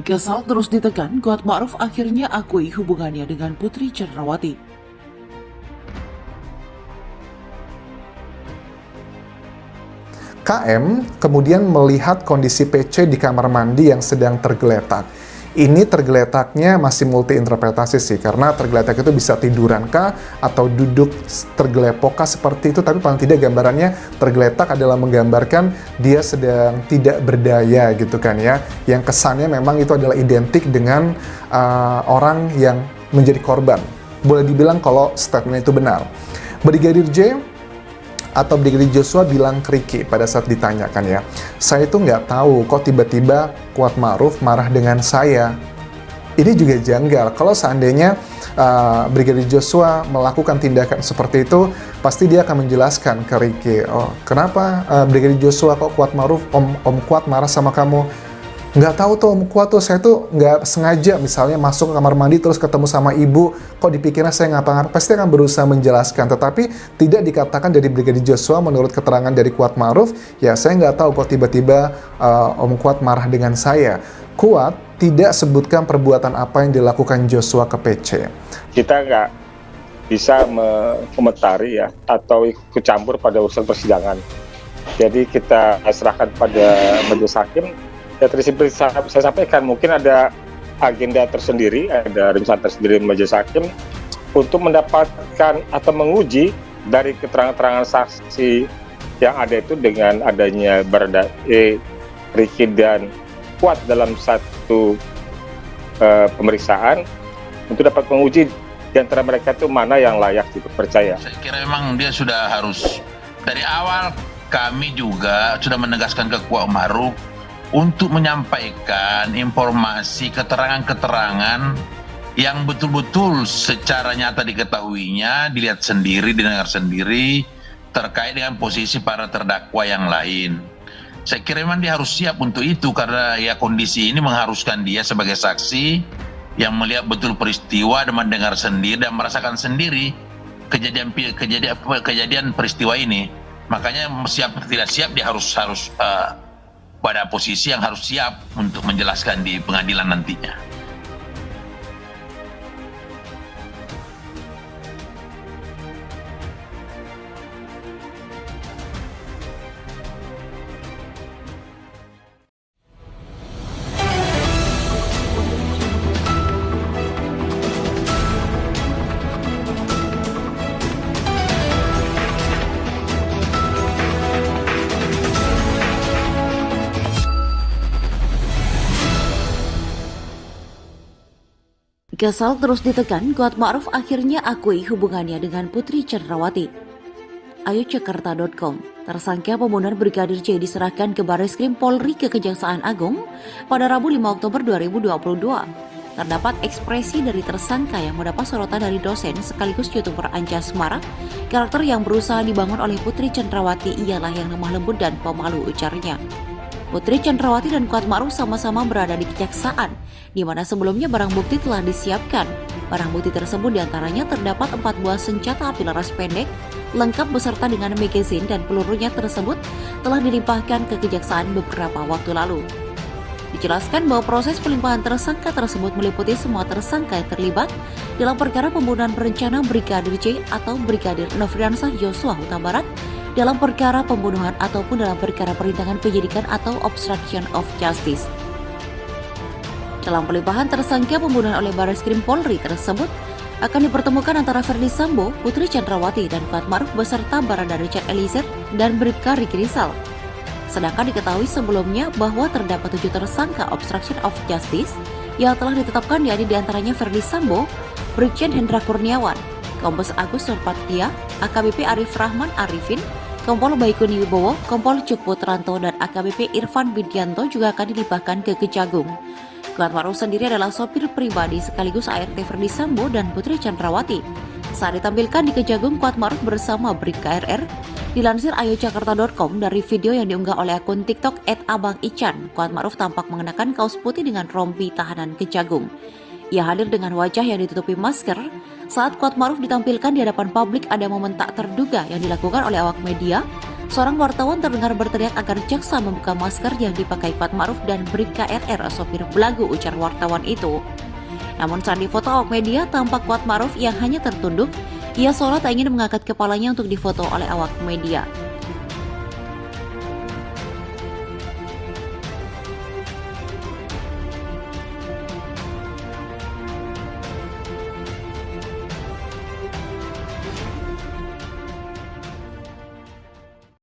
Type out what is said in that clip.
Kesal terus ditekan, Kuat Ma'ruf akhirnya akui hubungannya dengan Putri Cenrawati. KM kemudian melihat kondisi PC di kamar mandi yang sedang tergeletak. Ini tergeletaknya masih multi interpretasi sih, karena tergeletak itu bisa tiduran kah atau duduk tergelepok kah seperti itu, tapi paling tidak gambarannya tergeletak adalah menggambarkan dia sedang tidak berdaya gitu kan ya, yang kesannya memang itu adalah identik dengan orang yang menjadi korban. Boleh dibilang kalau statement itu benar. Brigadir J atau Brigadir Joshua bilang ke Ricky pada saat ditanyakan ya, saya itu nggak tahu kok tiba-tiba Kuat Ma'ruf marah dengan saya. Ini juga janggal. Kalau seandainya Brigadir Joshua melakukan tindakan seperti itu, pasti dia akan menjelaskan ke Ricky, oh kenapa Brigadir Joshua kok Kuat Ma'ruf, Om Kuat marah sama kamu? Nggak tahu tuh Om Kuat tuh, saya tuh nggak sengaja misalnya masuk ke kamar mandi terus ketemu sama ibu, kok dipikirnya saya ngapa-ngapa, pasti akan berusaha menjelaskan, tetapi tidak dikatakan dari Brigadir Joshua menurut keterangan dari Kuat Ma'ruf, ya saya nggak tahu kok tiba-tiba Om Kuat marah dengan saya. Kuat tidak sebutkan perbuatan apa yang dilakukan Joshua ke PC. Kita nggak bisa mengomentari ya, atau ikut campur pada urusan persidangan. Jadi kita serahkan pada majelis hakim. Ya, seperti saya sampaikan, mungkin ada agenda tersendiri, ada rencana tersendiri majelis hakim untuk mendapatkan atau menguji dari keterangan-keterangan saksi yang ada itu dengan adanya Baradae, Ricky dan Kuat dalam satu pemeriksaan untuk dapat menguji di antara mereka itu mana yang layak dipercaya. Saya kira memang dia sudah harus, dari awal kami juga sudah menegaskan ke Kuat Ma'ruf untuk menyampaikan informasi, keterangan-keterangan yang betul-betul secara nyata diketahuinya, dilihat sendiri, didengar sendiri, terkait dengan posisi para terdakwa yang lain. Saya kira memang dia harus siap untuk itu, karena ya kondisi ini mengharuskan dia sebagai saksi yang melihat betul peristiwa dan mendengar sendiri dan merasakan sendiri kejadian peristiwa ini. Makanya siap tidak siap, dia harus pada posisi yang harus siap untuk menjelaskan di pengadilan nantinya. Kesal terus ditekan, Kuat Ma'ruf akhirnya akui hubungannya dengan Putri Cenrawati. Ayojakarta.com, tersangka pembunuhan Brigadir J diserahkan ke Barreskrim Polri ke Kejaksaan Agung pada Rabu 5 Oktober 2022. Terdapat ekspresi dari tersangka yang mendapat sorotan dari dosen sekaligus YouTuber Anja Semara. Karakter yang berusaha dibangun oleh Putri Cenrawati ialah yang lemah lembut dan pemalu, ujarnya. Putri Cenrawati dan Kuat Ma'ruf sama-sama berada di kejaksaan, di mana sebelumnya barang bukti telah disiapkan. Barang bukti tersebut diantaranya terdapat 4 buah senjata api laras pendek, lengkap beserta dengan magazine, dan pelurunya tersebut telah dilimpahkan ke kejaksaan beberapa waktu lalu. Dijelaskan bahwa proses pelimpahan tersangka tersebut meliputi semua tersangka yang terlibat dalam perkara pembunuhan berencana Brigadir J atau Brigadir Nofriansah Yosua Huta Barat, dalam perkara pembunuhan ataupun dalam perkara perintangan penyidikan atau obstruction of justice. Dalam pelimpahan tersangka pembunuhan oleh Barreskrim Polri tersebut akan dipertemukan antara Ferdy Sambo, Putri Cenrawati, dan Kuat Ma'ruf beserta Barada Richard Eliezer dan Bribka Ricky Rizal. Sedangkan diketahui sebelumnya bahwa terdapat 7 tersangka obstruction of justice yang telah ditetapkan, yakni diantaranya Ferdy Sambo, Brigjen Hendra Kurniawan, Kombes Agus Nurpatria, AKBP Arif Rahman Arifin, Kompol Baikuni Wibowo, Kompol Cuk Putranto, dan AKBP Irfan Widianto juga akan dilimpahkan ke Kejagung. Kuat Ma'ruf sendiri adalah sopir pribadi sekaligus ART Ferdy Sambo dan Putri Cenrawati. Saat ditampilkan di Kejagung, Kuat Ma'ruf bersama Bribka RR. Dilansir ayojakarta.com dari video yang diunggah oleh akun TikTok @abangichan, Kuat Ma'ruf tampak mengenakan kaos putih dengan rompi tahanan Kejagung. Ia hadir dengan wajah yang ditutupi masker. Saat Kuat Ma'ruf ditampilkan di hadapan publik, ada momen tak terduga yang dilakukan oleh awak media Seorang wartawan terdengar berteriak agar jaksa membuka masker yang dipakai Kuat Ma'ruf dan Bribka RR, sopir belagu, ujar wartawan itu. Namun saat difoto awak media, tampak Kuat Ma'ruf yang hanya tertunduk. Ia seolah tak ingin mengangkat kepalanya untuk difoto oleh awak media.